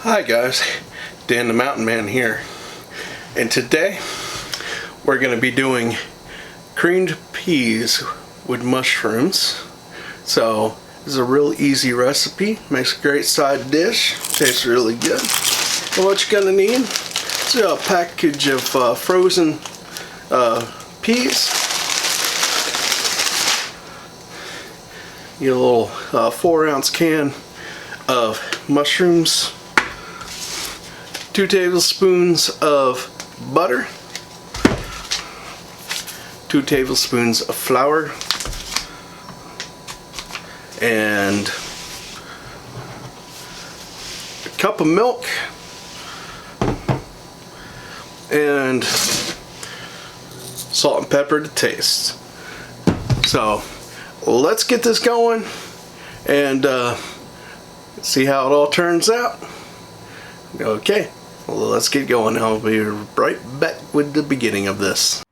Hi guys, Dan the Mountain Man here, and today we're going to be doing creamed peas with mushrooms. So this is a real easy recipe, makes a great side dish, tastes really good. And what you're going to need is a package of frozen peas, get a little 4-ounce can of mushrooms, 2 tablespoons of butter, 2 tablespoons of flour, and a cup of milk, and salt and pepper to taste. So let's get this going and see how it all turns out. Okay, well, let's get going. I'll be right back with the beginning of this.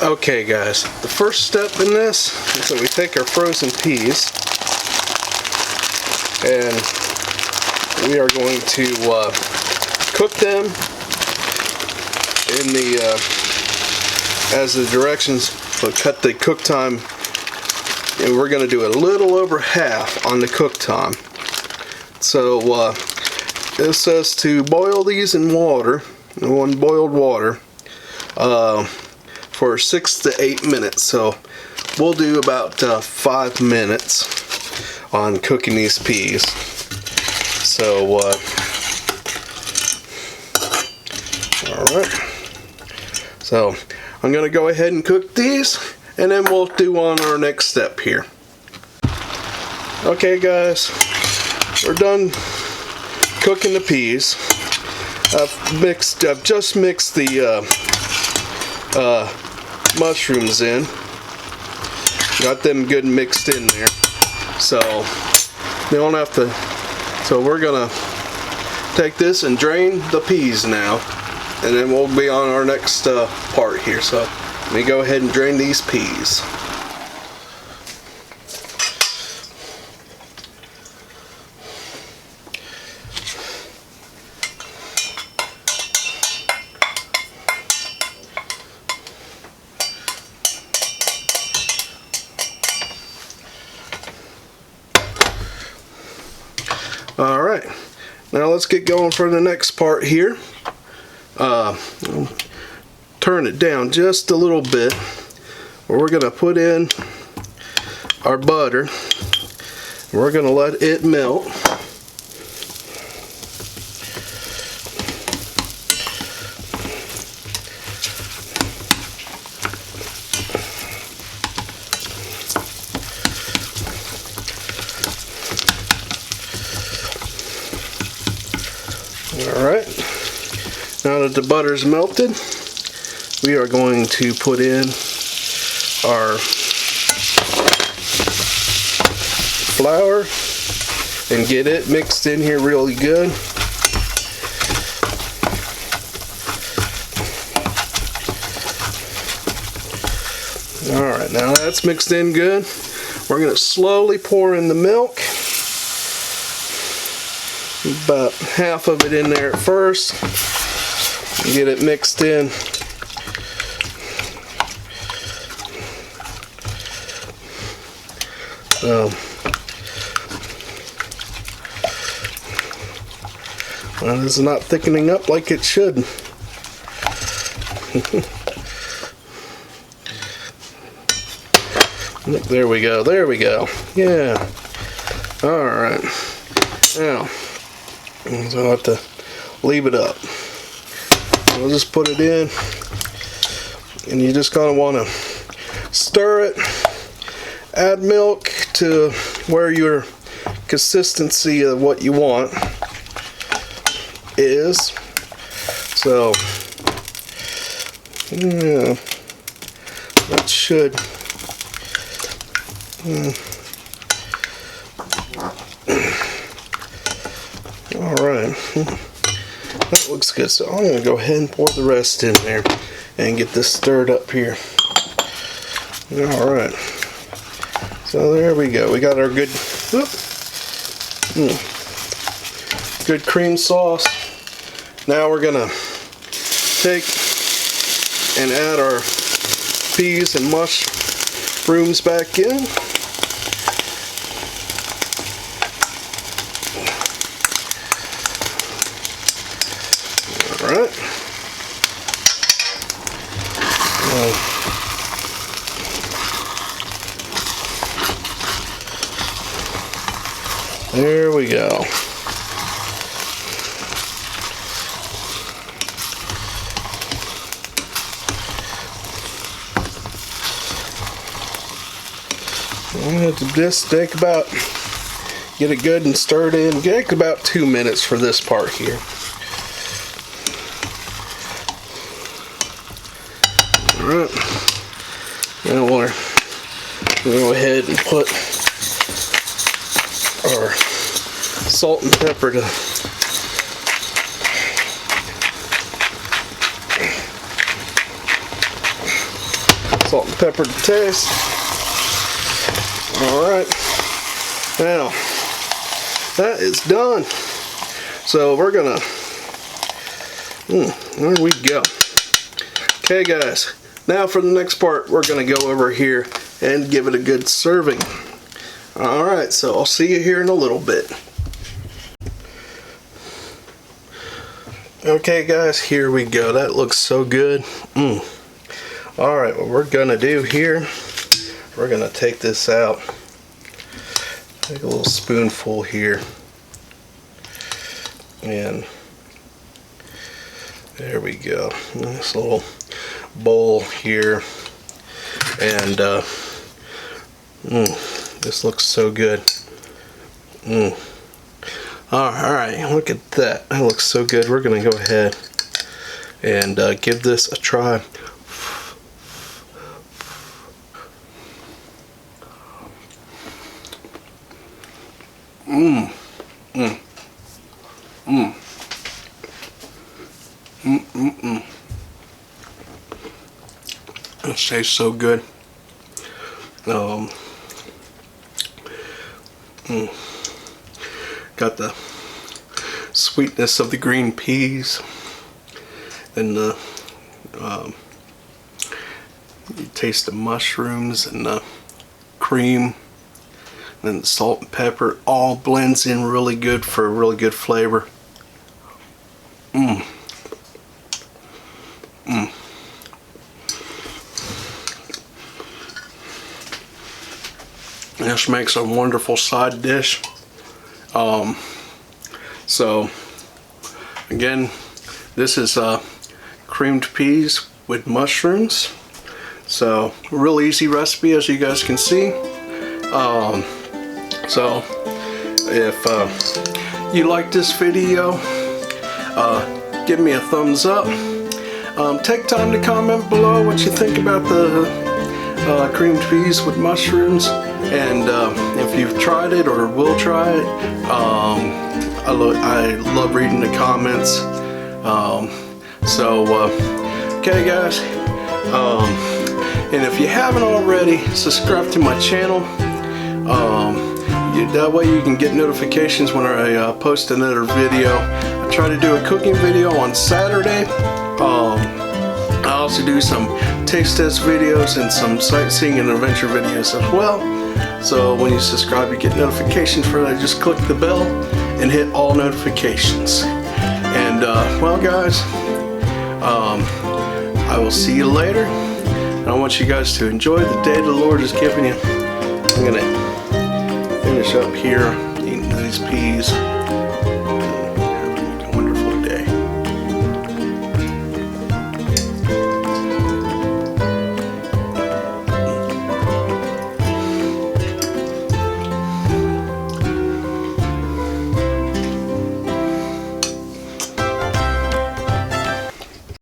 Okay guys, the first step in this is that we take our frozen peas and we are going to cook them in the as the directions cut the cook time, and we're going to do a little over half on the cook time. So it says to boil these in water, in boiled water, for 6 to 8 minutes. So we'll do about 5 minutes on cooking these peas. So alright, so I'm gonna go ahead and cook these, and then we'll do on our next step here. Okay guys, we're done cooking the peas. I've just mixed the mushrooms in, got them good mixed in there, so they don't have to. So we're gonna take this and drain the peas now, and then we'll be on our next part here. So let me go ahead and drain these peas. Alright, now let's get going for the next part here. Turn it down just a little bit. We're going to put in our butter. We're going to let it melt. Alright, now that the butter's melted, we are going to put in our flour and get it mixed in here really good. Alright, now that's mixed in good. We're going to slowly pour in the milk. About half of it in there at first. Get it mixed in. Well, this is not thickening up like it should. There we go, there we go. Yeah. Alright. Now, so I'll have to leave it up. We'll just put it in, and you just kind of want to stir it, add milk to where your consistency of what you want. is. So, yeah, that should. Alright, that looks good. So I'm going to go ahead and pour the rest in there and get this stirred up here. Alright, so there we go. We got our good, good cream sauce. Now we're going to take and add our peas and mushrooms back in. Alright. There we go. I'm going to just take about, get it good and stirred in. Take about 2 minutes for this part here. Alright, now we'll go ahead and put our salt and pepper to taste. Alright, now that is done. So we're gonna, there we go. Okay guys, now for the next part, we're going to go over here and give it a good serving. Alright, so I'll see you here in a little bit. Okay guys, here we go. That looks so good. Alright, what we're going to do here, we're going to take this out. Take a little spoonful here. And there we go. Nice little bowl here, and this looks so good. Alright, look at that. That looks so good. We're gonna go ahead and give this a try. It tastes so good. Got the sweetness of the green peas, and the you taste the mushrooms and the cream, and then the salt and pepper all blends in really good for a really good flavor. This makes a wonderful side dish. So again, this is creamed peas with mushrooms. So real easy recipe, as you guys can see. So if you like this video, give me a thumbs up. Take time to comment below what you think about the creamed peas with mushrooms, and if you've tried it or will try it. I love reading the comments. Okay guys, and if you haven't already, subscribe to my channel. That way you can get notifications when I post another video. I try to do a cooking video on Saturday. I also do some taste test videos and some sightseeing and adventure videos as well. So when you subscribe, you get notifications for that. Just click the bell and hit all notifications. And well guys, I will see you later. And I want you guys to enjoy the day the Lord has given you. I'm gonna finish up here eating these peas.